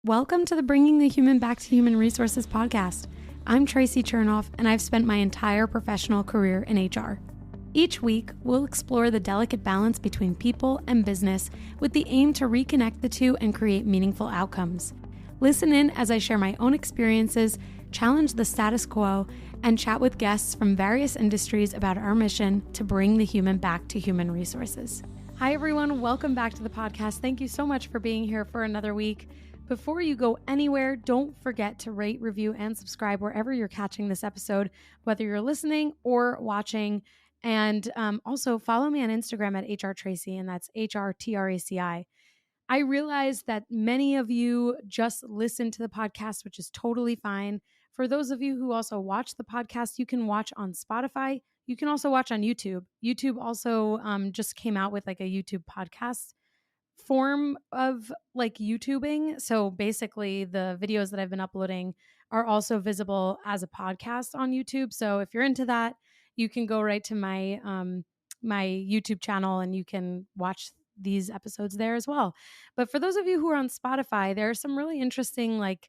Welcome to the Bringing the Human Back to Human Resources podcast. I'm Tracy Chernoff, and I've spent my entire professional career in HR. Each week, we'll explore the delicate balance between people and business with the aim to reconnect the two and create meaningful outcomes. Listen in as I share my own experiences, challenge the status quo, and chat with guests from various industries about our mission to bring the human back to human resources. Hi, everyone. Welcome back to the podcast. Thank you so much for being here for another week. Before you go anywhere, don't forget to rate, review, and subscribe wherever you're catching this episode, whether you're listening or watching. And also follow me on Instagram at HRTracy, and that's HRTRACI. I realize that many of you just listen to the podcast, which is totally fine. For those of you who also watch the podcast, you can watch on Spotify. You can also watch on YouTube. YouTube also just came out with like a YouTube podcast form of like YouTubing. So basically the videos that I've been uploading are also visible as a podcast on YouTube. So if you're into that, you can go right to my my YouTube channel and you can watch these episodes there as well. But for those of you who are on Spotify, there are some really interesting like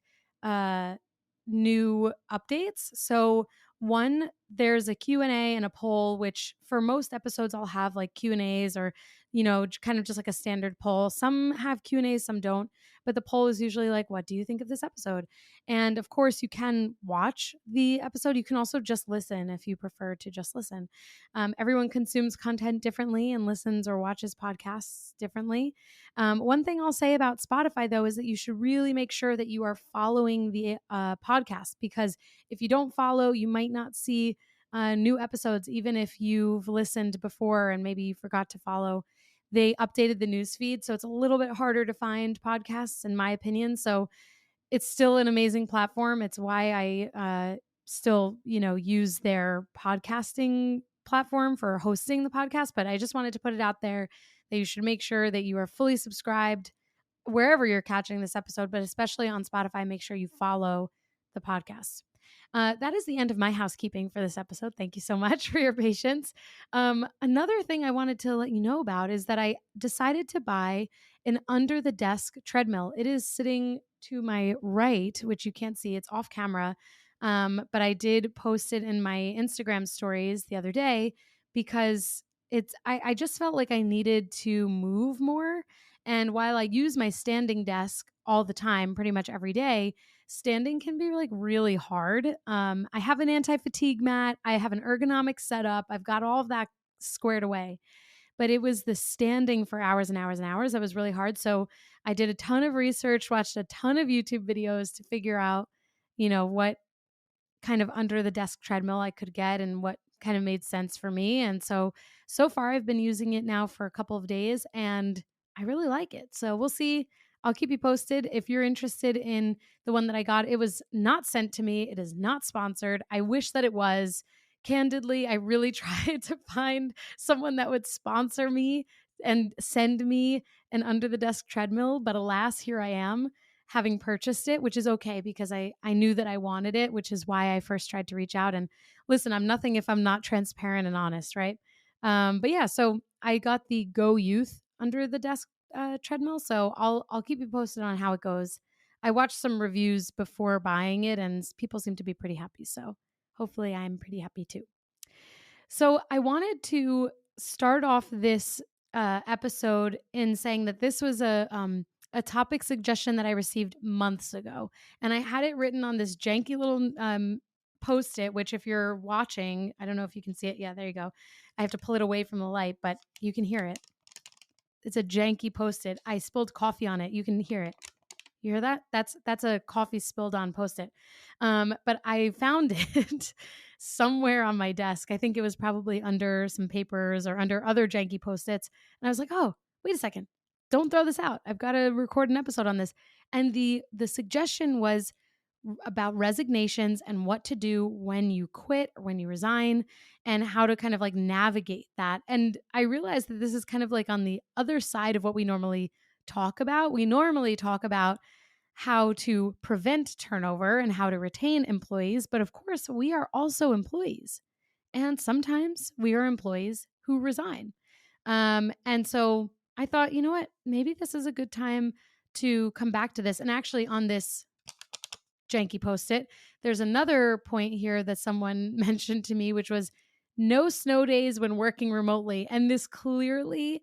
new updates. So one, there's a Q&A and a poll, which for most episodes I'll have like Q&As or, you know, kind of just like a standard poll. Some have Q&As, some don't. But the poll is usually like, what do you think of this episode? And of course, you can watch the episode. You can also just listen if you prefer to just listen. Everyone consumes content differently and listens or watches podcasts differently. One thing I'll say about Spotify, though, is that you should really make sure that you are following the podcast, because if you don't follow, you might not see new episodes, even if you've listened before and maybe you forgot to follow. They updated the news feed, so it's a little bit harder to find podcasts, in my opinion. So it's still an amazing platform. It's why I still, use their podcasting platform for hosting the podcast. But I just wanted to put it out there that you should make sure that you are fully subscribed wherever you're catching this episode, but especially on Spotify, make sure you follow the podcast. That is the end of my housekeeping for this episode. Thank you so much for your patience. Another thing I wanted to let you know about is that I decided to buy an under the desk treadmill. It is sitting to my right, which you can't see. It's off camera. But I did post it in my Instagram stories the other day because I just felt like I needed to move more. And while I use my standing desk all the time, pretty much every day, standing can be like really hard. I have an anti-fatigue mat. I have an ergonomic setup. I've got all of that squared away. But it was the standing for hours and hours and hours that was really hard. So I did a ton of research, watched a ton of YouTube videos to figure out, what kind of under the desk treadmill I could get and what kind of made sense for me. And so far I've been using it now for a couple of days and I really like it. So we'll see. I'll keep you posted. If you're interested in the one that I got, it was not sent to me. It is not sponsored. I wish that it was. Candidly, I really tried to find someone that would sponsor me and send me an under the desk treadmill. But alas, here I am having purchased it, which is okay because I knew that I wanted it, which is why I first tried to reach out. And listen, I'm nothing if I'm not transparent and honest, right? But yeah, so I got the Go Youth under the desk treadmill. So I'll keep you posted on how it goes. I watched some reviews before buying it and people seem to be pretty happy. So hopefully I'm pretty happy too. So I wanted to start off this episode in saying that this was a topic suggestion that I received months ago. And I had it written on this janky little Post-it, which if you're watching, I don't know if you can see it. Yeah, there you go. I have to pull it away from the light, but you can hear it. It's a janky Post-it. I spilled coffee on it. You can hear it. You hear that? That's a coffee spilled on Post-it. But I found it somewhere on my desk. I think it was probably under some papers or under other janky Post-its. And I was like, oh, wait a second. Don't throw this out. I've got to record an episode on this. And the suggestion was about resignations and what to do when you quit or when you resign and how to kind of like navigate that. And I realized that this is kind of like on the other side of what we normally talk about. We normally talk about how to prevent turnover and how to retain employees. But of course, we are also employees. And sometimes we are employees who resign. And so I thought, you know what, maybe this is a good time to come back to this. And actually, on this janky post it, there's another point here that someone mentioned to me, which was no snow days when working remotely. And this clearly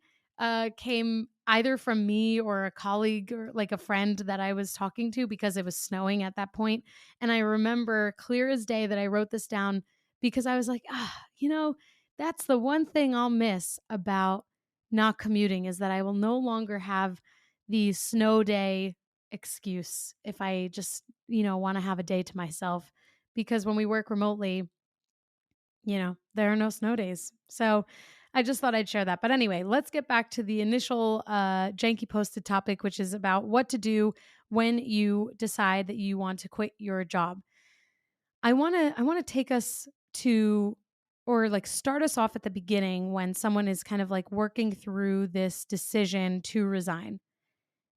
came either from me or a colleague or like a friend that I was talking to because it was snowing at that point. And I remember clear as day that I wrote this down because I was like, that's the one thing I'll miss about not commuting is that I will no longer have the snow day excuse if I just, want to have a day to myself. Because when we work remotely, there are no snow days. So I just thought I'd share that. But anyway, let's get back to the initial janky posted topic, which is about what to do when you decide that you want to quit your job. I want to take us to or like start us off at the beginning when someone is kind of like working through this decision to resign.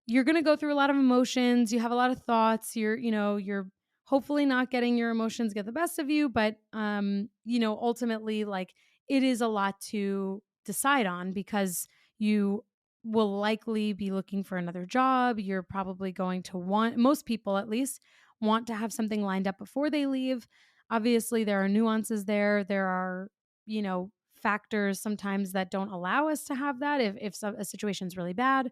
You're going to go through a lot of emotions. You have a lot of thoughts. You're hopefully not getting your emotions get the best of you, but ultimately like it is a lot to decide on because you will likely be looking for another job. You're probably going to want, most people at least, want to have something lined up before they leave. Obviously, there are nuances there. There are, factors sometimes that don't allow us to have that if a situation's really bad.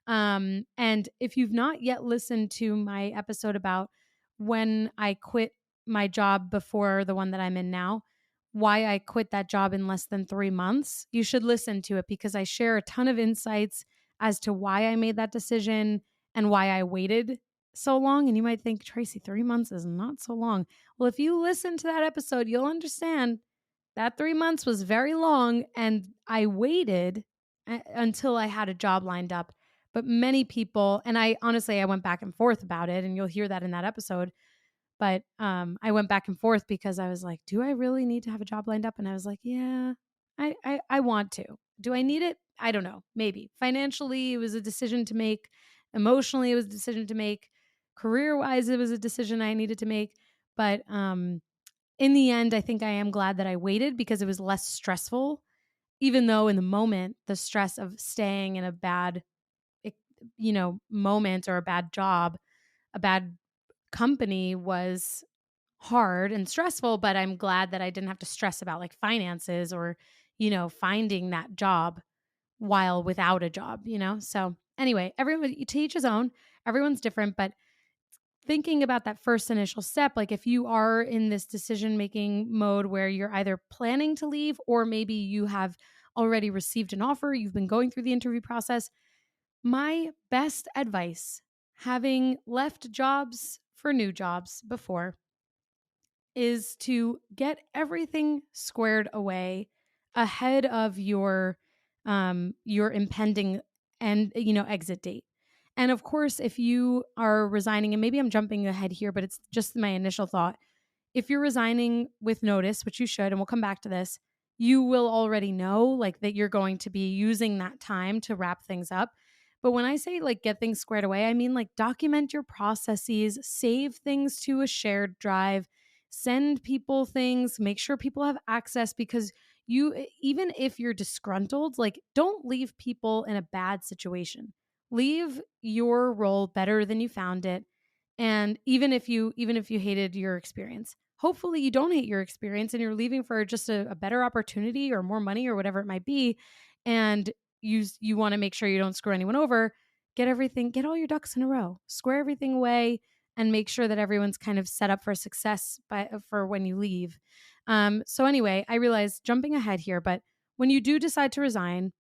And if you've not yet listened to my episode about when I quit my job before the one that I'm in now, why I quit that job in less than 3 months, you should listen to it because I share a ton of insights as to why I made that decision and why I waited so long. And you might think, Tracy, 3 months is not so long. Well, if you listen to that episode, you'll understand that 3 months was very long. And I waited until I had a job lined up. But many people, and I honestly, I went back and forth about it, and you'll hear that in that episode. But I went back and forth because I was like, do I really need to have a job lined up? And I was like, yeah, I want to. Do I need it? I don't know. Maybe. Financially, it was a decision to make. Emotionally, it was a decision to make. Career wise, it was a decision I needed to make. But in the end, I think I am glad that I waited because it was less stressful, even though in the moment, the stress of staying in a bad moment or a bad job, a bad company was hard and stressful, but I'm glad that I didn't have to stress about like finances or, finding that job while without a job. So anyway, everyone to each his own. Everyone's different, but thinking about that first initial step, like if you are in this decision making mode where you're either planning to leave or maybe you have already received an offer, you've been going through the interview process, my best advice, having left jobs for new jobs before, is to get everything squared away ahead of your impending and exit date. And of course, if you are resigning, and maybe I'm jumping ahead here, but it's just my initial thought. If you're resigning with notice, which you should, and we'll come back to this, you will already know like that you're going to be using that time to wrap things up. But when I say like get things squared away, I mean like document your processes, save things to a shared drive, send people things, make sure people have access because even if you're disgruntled, like don't leave people in a bad situation. Leave your role better than you found it. And even if you hated your experience, hopefully you don't hate your experience and you're leaving for just a better opportunity or more money or whatever it might be. And you want to make sure you don't screw anyone over. Get all your ducks in a row, square everything away, and make sure that everyone's kind of set up for success for when you leave. So anyway, I realize jumping ahead here, but when you do decide to resign,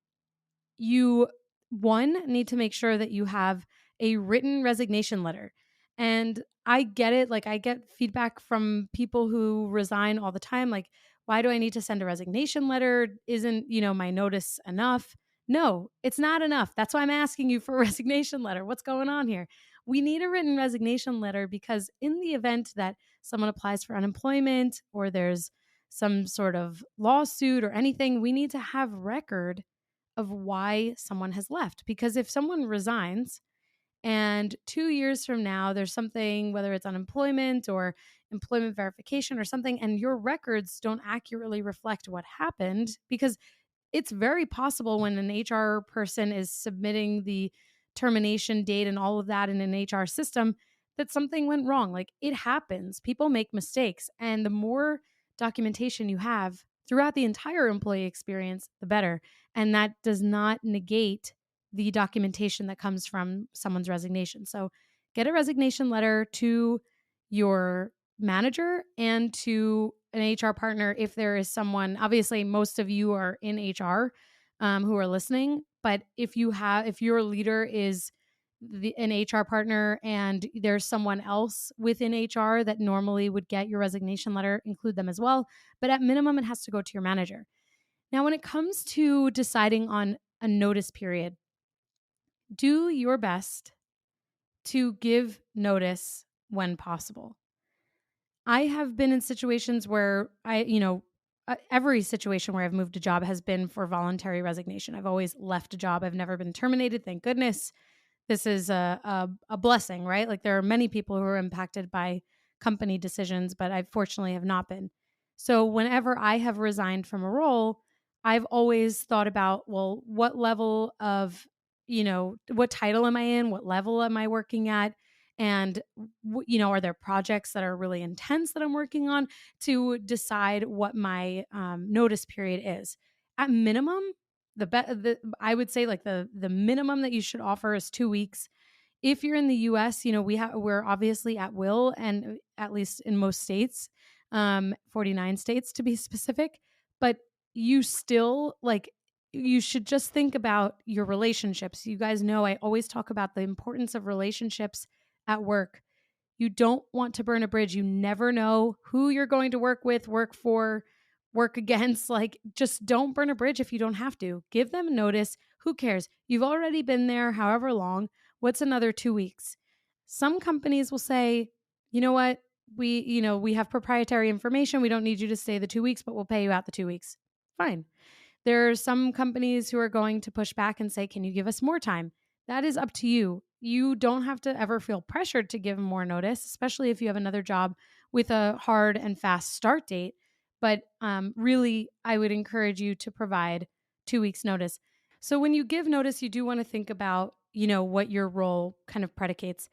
you need to make sure that you have a written resignation letter. And I get it. Like I get feedback from people who resign all the time. Like, why do I need to send a resignation letter? Isn't, my notice enough? No, it's not enough. That's why I'm asking you for a resignation letter. What's going on here? We need a written resignation letter because in the event that someone applies for unemployment or there's some sort of lawsuit or anything, we need to have record of why someone has left. Because if someone resigns and 2 years from now, there's something, whether it's unemployment or employment verification or something, and your records don't accurately reflect what happened, because it's very possible when an HR person is submitting the termination date and all of that in an HR system, that something went wrong. Like, it happens. People make mistakes. And the more documentation you have throughout the entire employee experience, the better. And that does not negate the documentation that comes from someone's resignation. So get a resignation letter to your manager and to an HR partner if there is someone. Obviously, most of you are in HR who are listening, but if your leader is an HR partner and there's someone else within HR that normally would get your resignation letter, include them as well. But at minimum, it has to go to your manager. Now, when it comes to deciding on a notice period, do your best to give notice when possible. I have been in situations where every situation where I've moved a job has been for voluntary resignation. I've always left a job. I've never been terminated, thank goodness. This is a blessing, right? Like, there are many people who are impacted by company decisions, but I fortunately have not been. So whenever I have resigned from a role, I've always thought about, well, what level of, what title am I in? What level am I working at? And, are there projects that are really intense that I'm working on, to decide what my notice period is. At minimum, I would say, like, the minimum that you should offer is 2 weeks. If you're in the US, we're obviously at will, and at least in most states, 49 states to be specific, but you still, like, you should just think about your relationships. You guys know I always talk about the importance of relationships at work. You don't want to burn a bridge. You never know who you're going to work with, work for, work against. Like, just don't burn a bridge if you don't have to. Give them notice. Who cares? You've already been there however long. What's another 2 weeks? Some companies will say, you know what? We have proprietary information. We don't need you to stay the 2 weeks, but we'll pay you out the 2 weeks. Fine. There are some companies who are going to push back and say, can you give us more time? That is up to you. You don't have to ever feel pressured to give more notice, especially if you have another job with a hard and fast start date. But really, I would encourage you to provide 2 weeks notice. So when you give notice, you do want to think about, what your role kind of predicates.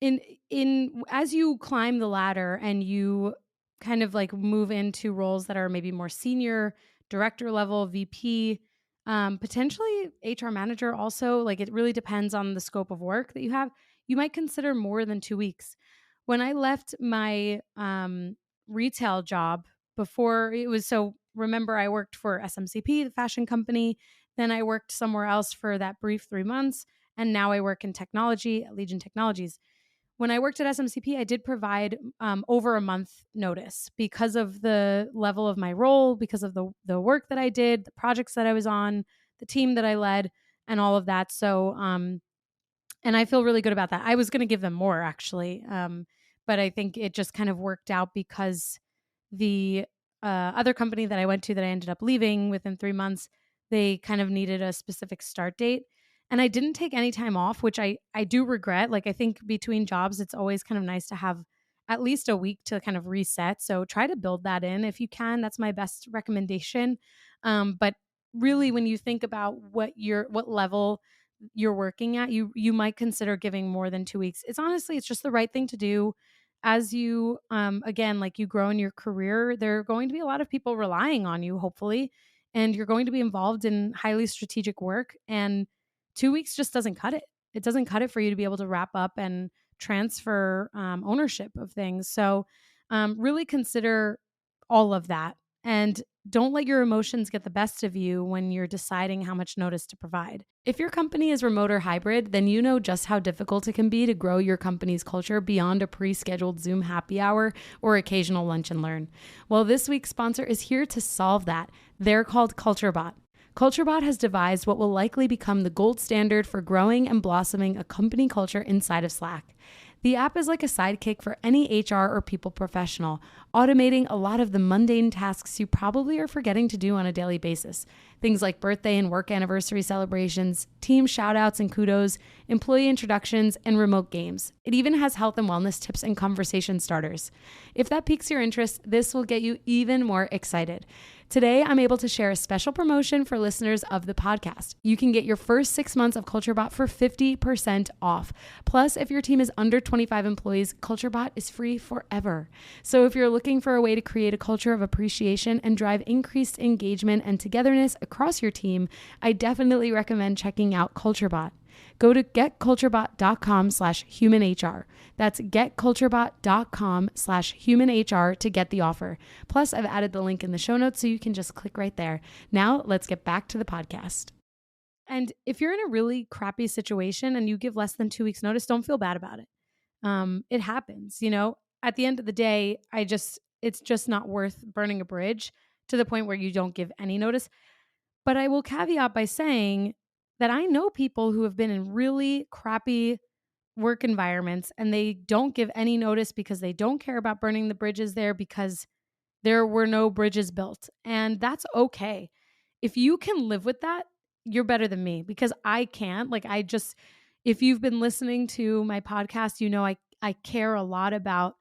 In as you climb the ladder and you kind of like move into roles that are maybe more senior, director level, VP, potentially HR manager also, like, it really depends on the scope of work that you have. You might consider more than 2 weeks. When I left my retail job before it was so remember I worked for SMCP, the fashion company, then I worked somewhere else for that brief 3 months, and now I work in technology at Legion Technologies. When I worked at SMCP, I did provide over a month notice because of the level of my role, because of the work that I did, the projects that I was on, the team that I led, and all of that. So, and I feel really good about that. I was going to give them more, actually, but I think it just kind of worked out because the other company that I went to that I ended up leaving within 3 months, they kind of needed a specific start date. And I didn't take any time off, which I do regret. Like, I think between jobs, it's always kind of nice to have at least a week to kind of reset. So try to build that in if you can. That's my best recommendation. But really, when you think about what level you're working at, you might consider giving more than 2 weeks. It's just the right thing to do. As you again, like, you grow in your career, there are going to be a lot of people relying on you, hopefully, and you're going to be involved in highly strategic work, and 2 weeks just doesn't cut it. It doesn't cut it for you to be able to wrap up and transfer ownership of things. So really consider all of that, and don't let your emotions get the best of you when you're deciding how much notice to provide. If your company is remote or hybrid, then you know just how difficult it can be to grow your company's culture beyond a pre-scheduled Zoom happy hour or occasional lunch and learn. Well, this week's sponsor is here to solve that. They're called CultureBot. CultureBot has devised what will likely become the gold standard for growing and blossoming a company culture inside of Slack. The app is like a sidekick for any HR or people professional, automating a lot of the mundane tasks you probably are forgetting to do on a daily basis. Things like birthday and work anniversary celebrations, team shout outs and kudos, employee introductions, and remote games. It even has health and wellness tips and conversation starters. If that piques your interest, this will get you even more excited. Today, I'm able to share a special promotion for listeners of the podcast. You can get your first 6 months of CultureBot for 50% off. Plus, if your team is under 25 employees, CultureBot is free forever. So if you're looking for a way to create a culture of appreciation and drive increased engagement and togetherness across your team, I definitely recommend checking out CultureBot. Go to getculturebot.com/humanhr. That's getculturebot.com/humanhr to get the offer. Plus, I've added the link in the show notes so you can just click right there. Now, let's get back to the podcast. And if you're in a really crappy situation and you give less than 2 weeks notice, don't feel bad about it. It happens, at the end of the day, it's just not worth burning a bridge to the point where you don't give any notice. But I will caveat by saying that I know people who have been in really crappy work environments and they don't give any notice because they don't care about burning the bridges there because there were no bridges built. And that's okay. If you can live with that, you're better than me because I can't. If you've been listening to my podcast, I care a lot about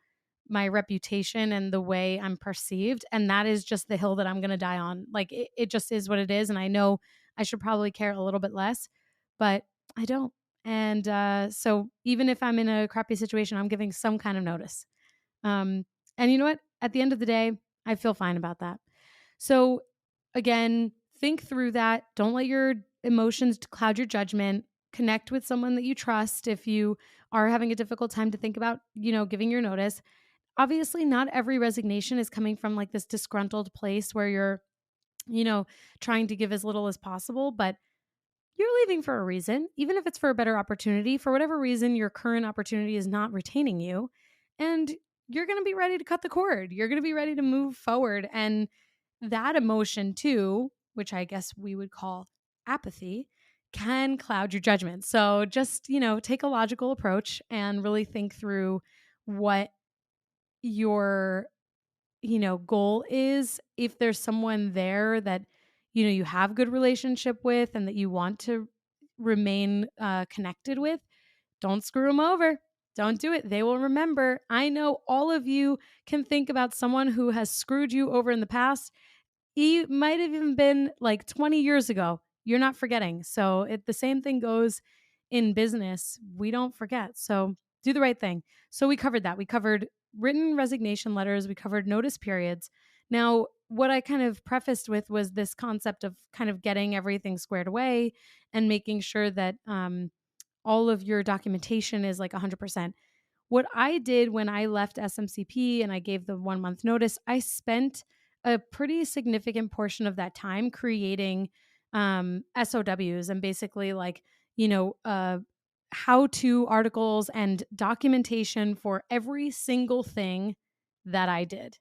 my reputation and the way I'm perceived. And that is just the hill that I'm going to die on. It just is what it is. And I know I should probably care a little bit less, but I don't. And so even if I'm in a crappy situation, I'm giving some kind of notice. And you know what? At the end of the day, I feel fine about that. So again, think through that. Don't let your emotions cloud your judgment. Connect with someone that you trust if you are having a difficult time to think about, giving your notice. Obviously, not every resignation is coming from like this disgruntled place where you're, trying to give as little as possible, but you're leaving for a reason, even if it's for a better opportunity. For whatever reason, your current opportunity is not retaining you. And you're going to be ready to cut the cord. You're going to be ready to move forward. And that emotion, too, which I guess we would call apathy, can cloud your judgment. So just, take a logical approach and really think through what your goal is. If there's someone there that you have good relationship with and that you want to remain connected with, don't screw them over. Don't do it. They will remember. I know all of you can think about someone who has screwed you over in the past. It might have even been like 20 years ago. You're not forgetting. So the same thing goes in business. We don't forget. So do the right thing. So we covered that. We covered written resignation letters. We covered notice periods. Now, what I kind of prefaced with was this concept of kind of getting everything squared away and making sure that all of your documentation is like 100%. What I did when I left SMCP and I gave the 1 month notice, I spent a pretty significant portion of that time creating SOWs and basically how-to articles and documentation for every single thing that I did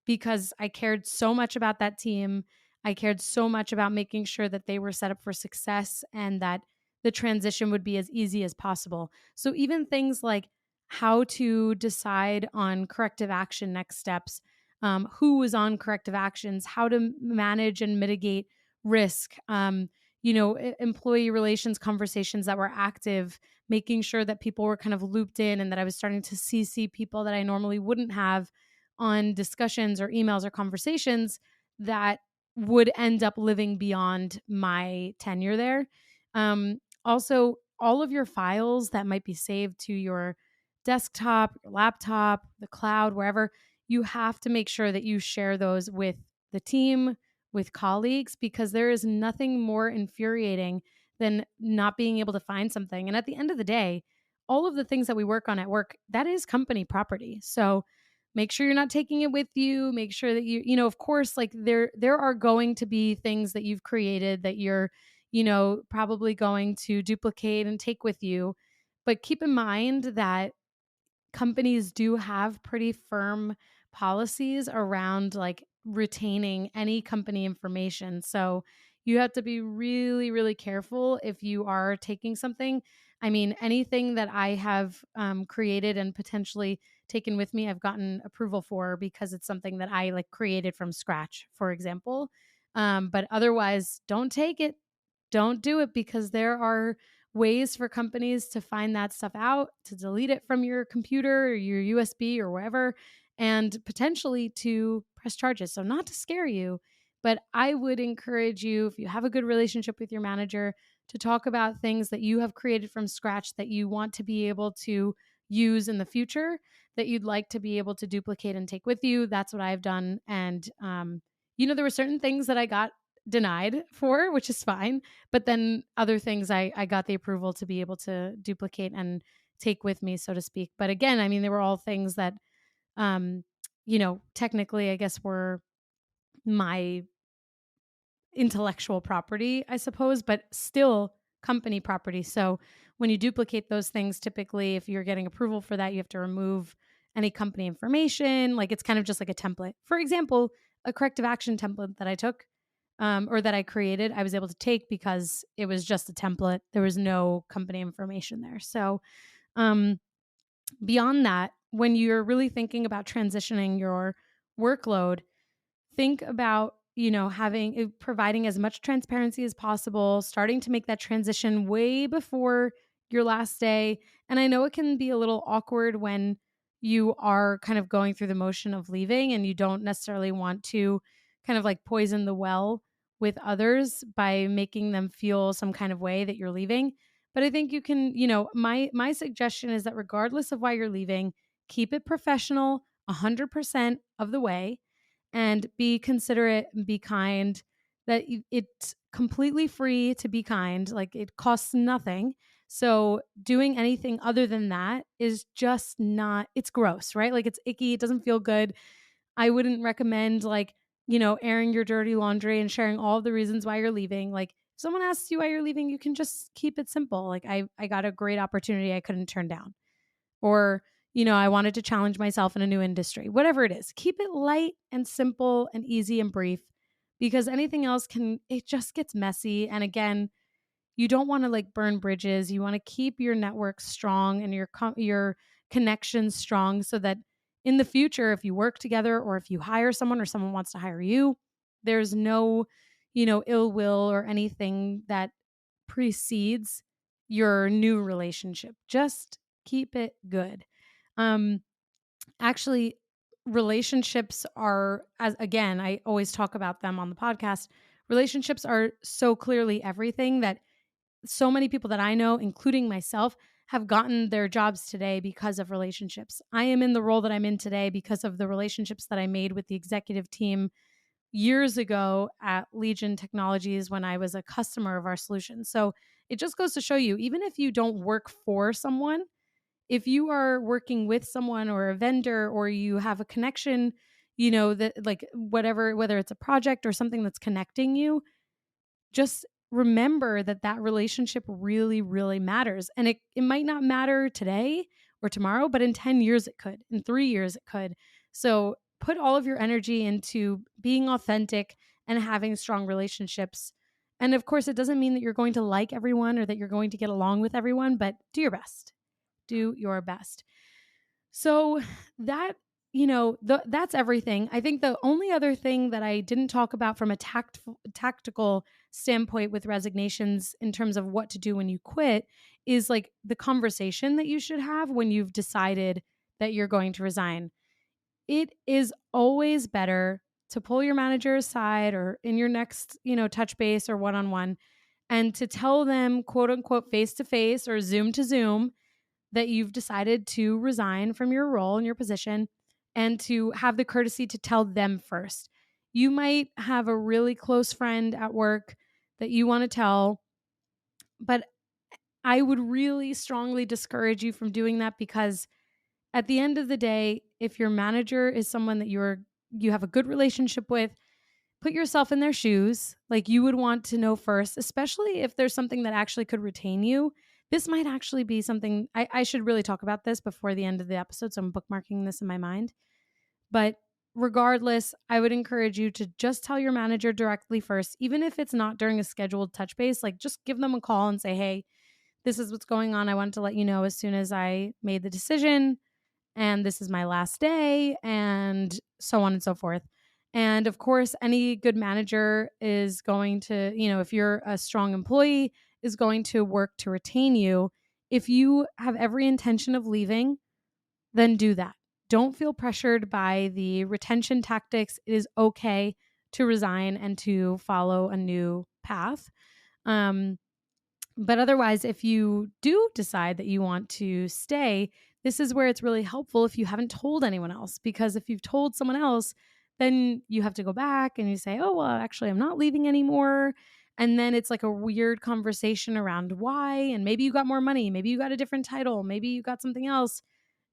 because I cared so much about that team. I cared so much about making sure that they were set up for success and that the transition would be as easy as possible. So even things like how to decide on corrective action next steps, who was on corrective actions, how to manage and mitigate risk, employee relations conversations that were active, making sure that people were kind of looped in and that I was starting to CC people that I normally wouldn't have on discussions or emails or conversations that would end up living beyond my tenure there. Also, all of your files that might be saved to your desktop, your laptop, the cloud, wherever, you have to make sure that you share those with the team, with colleagues, because there is nothing more infuriating than not being able to find something. And at the end of the day, all of the things that we work on at work, that is company property. So make sure you're not taking it with you. Make sure that of course, like there are going to be things that you've created that you're, probably going to duplicate and take with you. But keep in mind that companies do have pretty firm policies around like retaining any company information. So you have to be really, really careful if you are taking something. I mean, anything that I have created and potentially taken with me, I've gotten approval for because it's something that I like created from scratch, for example. But otherwise, don't take it. Don't do it, because there are ways for companies to find that stuff out, to delete it from your computer or your USB or wherever, and potentially to press charges. So, not to scare you, but I would encourage you, if you have a good relationship with your manager, to talk about things that you have created from scratch that you want to be able to use in the future, that you'd like to be able to duplicate and take with you. That's what I've done. And, there were certain things that I got denied for, which is fine. But then other things I got the approval to be able to duplicate and take with me, so to speak. But again, I mean, they were all things that, um, technically, I guess, were my intellectual property, I suppose, but still company property. So when you duplicate those things, typically, if you're getting approval for that, you have to remove any company information. Like, it's kind of just like a template. For example, a corrective action template that I took, or that I created, I was able to take because it was just a template. There was no company information there. So, um, beyond that, when you're really thinking about transitioning your workload, think about, having providing as much transparency as possible, starting to make that transition way before your last day. And I know it can be a little awkward when you are kind of going through the motion of leaving and you don't necessarily want to kind of like poison the well with others by making them feel some kind of way that you're leaving. But I think you can, my suggestion is that regardless of why you're leaving, keep it professional 100% of the way, and be considerate and be kind. That it's completely free to be kind, like it costs nothing. So doing anything other than that is just not, it's gross, right? Like, it's icky, it doesn't feel good. I wouldn't recommend, like, airing your dirty laundry and sharing all the reasons why you're leaving. Like, if someone asks you why you're leaving, you can just keep it simple. Like, I got a great opportunity I couldn't turn down, or I wanted to challenge myself in a new industry. Whatever it is, keep it light and simple and easy and brief, because anything else it just gets messy. And again, you don't want to like burn bridges. You want to keep your network strong and your connections strong, so that in the future, if you work together or if you hire someone or someone wants to hire you, there's no, ill will or anything that precedes your new relationship. Just keep it good. Um, Actually, relationships are, as again, I always talk about them on the podcast. Relationships are so clearly everything, that so many people that I know, including myself, have gotten their jobs today because of relationships. I am in the role that I'm in today because of the relationships that I made with the executive team years ago at Legion Technologies when I was a customer of our solution. So it just goes to show you, even if you don't work for someone, if you are working with someone or a vendor, or you have a connection, that like whatever, whether it's a project or something that's connecting you, just remember that that relationship really, really matters. And it might not matter today or tomorrow, but in 10 years it could, in 3 years it could. So put all of your energy into being authentic and having strong relationships. And of course, it doesn't mean that you're going to like everyone or that you're going to get along with everyone, but do your best. Do your best. So that, that's everything. I think the only other thing that I didn't talk about from a tactical standpoint with resignations in terms of what to do when you quit is like the conversation that you should have when you've decided that you're going to resign. It is always better to pull your manager aside or in your next, touch base or one-on-one, and to tell them, quote unquote, face to face or Zoom to Zoom, that you've decided to resign from your role and your position, and to have the courtesy to tell them first. You might have a really close friend at work that you want to tell, but I would really strongly discourage you from doing that, because at the end of the day, if your manager is someone that you have a good relationship with, put yourself in their shoes. Like, you would want to know first, especially if there's something that actually could retain you. This might actually be something I should really talk about this before the end of the episode. So I'm bookmarking this in my mind. But regardless, I would encourage you to just tell your manager directly first, even if it's not during a scheduled touch base. Like, just give them a call and say, hey, this is what's going on. I wanted to let you know as soon as I made the decision, and this is my last day, and so on and so forth. And of course, any good manager is going to, if you're a strong employee, is going to work to retain you. If you have every intention of leaving, then do that. Don't feel pressured by the retention tactics. It is okay to resign and to follow a new path. Um, but otherwise, if you do decide that you want to stay, this is where it's really helpful if you haven't told anyone else. Because if you've told someone else, then you have to go back and you say, oh, well, actually, I'm not leaving anymore. And then it's like a weird conversation around why. And maybe you got more money. Maybe you got a different title. Maybe you got something else.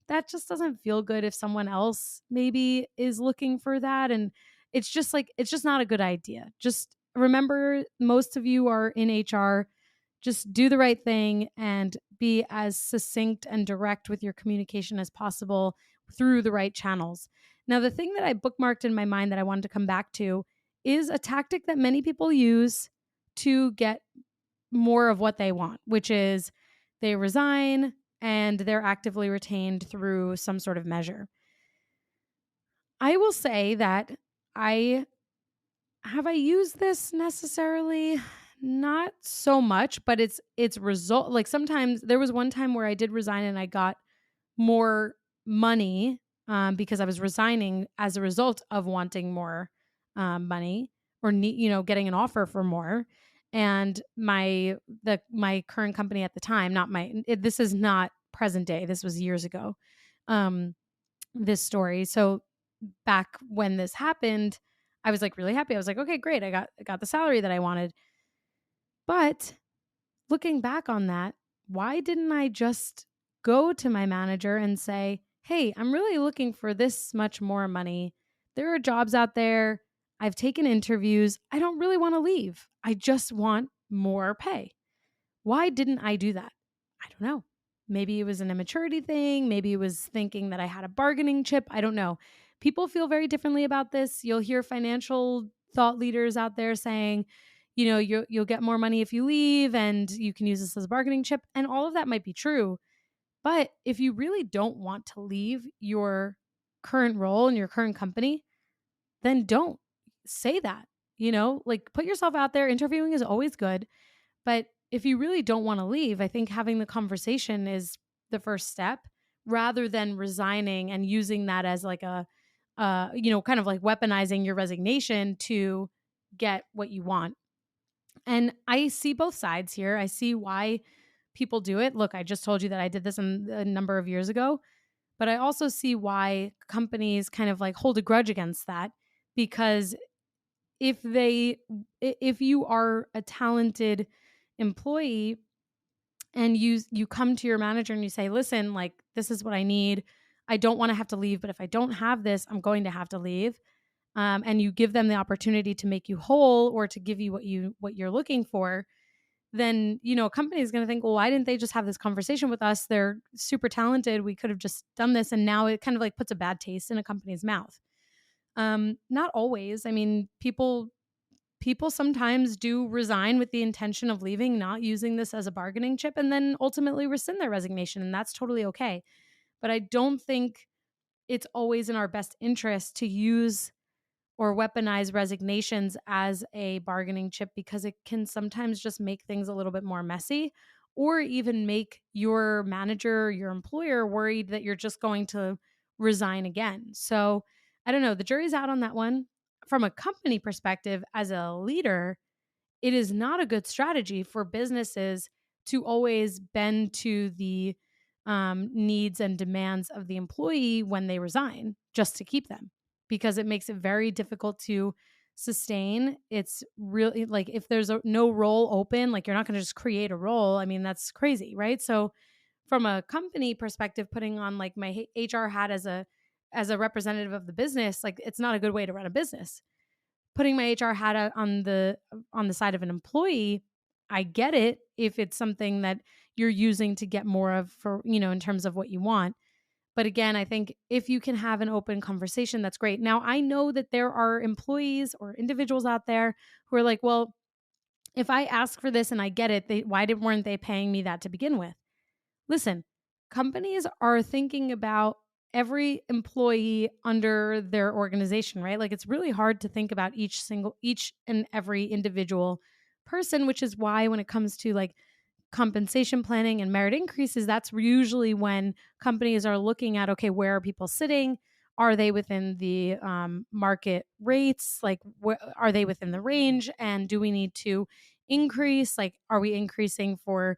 That just doesn't feel good if someone else maybe is looking for that. And it's just like, it's just not a good idea. Just remember, most of you are in HR. Just do the right thing and be as succinct and direct with your communication as possible through the right channels. Now, the thing that I bookmarked in my mind that I wanted to come back to is a tactic that many people use to get more of what they want, which is they resign and they're actively retained through some sort of measure. I will say that I have I used this necessarily? Not so much, but it's result like sometimes there was one time where I did resign and I got more money because I was resigning as a result of wanting more money or getting an offer for more. And my current company at the time, not this is not present day. This was years ago. Um, this story. So back when this happened, I was like really happy. I was like, okay, great. I got the salary that I wanted. But looking back on that, why didn't I just go to my manager and say, hey, I'm really looking for this much more money. There are jobs out there. I've taken interviews. I don't really want to leave. I just want more pay. Why didn't I do that? I don't know. Maybe it was an immaturity thing. Maybe it was thinking that I had a bargaining chip. I don't know. People feel very differently about this. You'll hear financial thought leaders out there saying, you'll get more money if you leave and you can use this as a bargaining chip. And all of that might be true. But if you really don't want to leave your current role in your current company, then don't say that. Like put yourself out there. Interviewing is always good. But if you really don't want to leave, I think having the conversation is the first step rather than resigning and using that as like kind of like weaponizing your resignation to get what you want. And I see both sides here. I see why people do it. Look, I just told you that I did this a number of years ago, but I also see why companies kind of like hold a grudge against that because if they if you are a talented employee and you come to your manager and you say, listen, like this is what I need, I don't want to have to leave, but if I don't have this, I'm going to have to leave, and you give them the opportunity to make you whole or to give you what you're looking for, then a company is going to think, well, why didn't they just have this conversation with us? They're super talented, we could have just done this. And now it kind of like puts a bad taste in a company's mouth. Not always. I mean, people sometimes do resign with the intention of leaving, not using this as a bargaining chip, and then ultimately rescind their resignation. And that's totally okay. But I don't think it's always in our best interest to use or weaponize resignations as a bargaining chip because it can sometimes just make things a little bit more messy or even make your manager or your employer worried that you're just going to resign again. So I don't know. The jury's out on that one. From a company perspective, as a leader, it is not a good strategy for businesses to always bend to the needs and demands of the employee when they resign just to keep them because it makes it very difficult to sustain. It's really like if there's no role open, like you're not going to just create a role. I mean, that's crazy, right? So from a company perspective, putting on like my HR hat as a representative of the business, like it's not a good way to run a business. Putting my HR hat out on the side of an employee, I get it if it's something that you're using to get more of for, in terms of what you want. But again, I think if you can have an open conversation, that's great. Now, I know that there are employees or individuals out there who are like, well, if I ask for this and I get it, weren't they paying me that to begin with? Listen, companies are thinking about every employee under their organization, right? Like it's really hard to think about each and every individual person, which is why when it comes to like compensation planning and merit increases, that's usually when companies are looking at, okay, where are people sitting? Are they within the market rates? Like, are they within the range? And do we need to increase? Like, are we increasing for,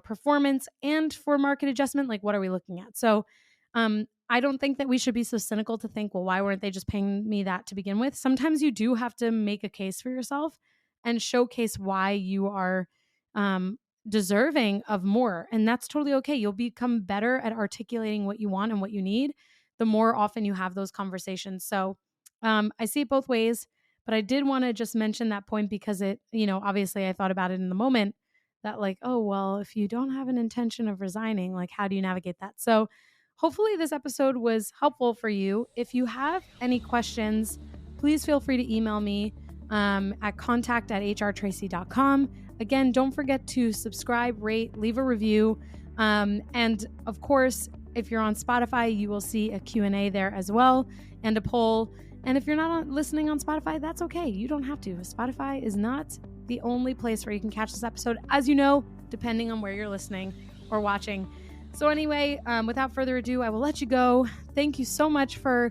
performance and for market adjustment? Like, what are we looking at? So, I don't think that we should be so cynical to think, well, why weren't they just paying me that to begin with? Sometimes you do have to make a case for yourself and showcase why you are um, deserving of more. And that's totally okay. You'll become better at articulating what you want and what you need the more often you have those conversations. So I see it both ways, but I did want to just mention that point because obviously I thought about it in the moment that, like, oh, well, if you don't have an intention of resigning, like, how do you navigate that? So hopefully this episode was helpful for you. If you have any questions, please feel free to email me at contact@hrtracy.com. Again, don't forget to subscribe, rate, leave a review. And of course, if you're on Spotify, you will see a Q&A there as well and a poll. And if you're not listening on Spotify, that's okay. You don't have to. Spotify is not the only place where you can catch this episode, as you know, depending on where you're listening or watching. So anyway, without further ado, I will let you go. Thank you so much for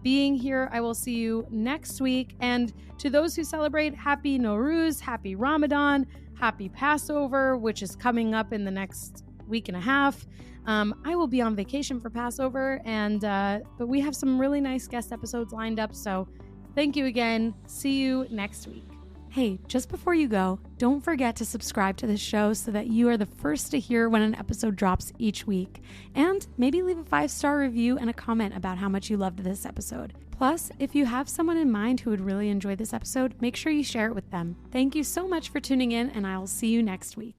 being here. I will see you next week. And to those who celebrate, happy Nowruz, happy Ramadan, happy Passover, which is coming up in the next week and a half. I will be on vacation for Passover, but we have some really nice guest episodes lined up. So thank you again. See you next week. Hey, just before you go, don't forget to subscribe to this show so that you are the first to hear when an episode drops each week. And maybe leave a 5-star review and a comment about how much you loved this episode. Plus, if you have someone in mind who would really enjoy this episode, make sure you share it with them. Thank you so much for tuning in, and I will see you next week.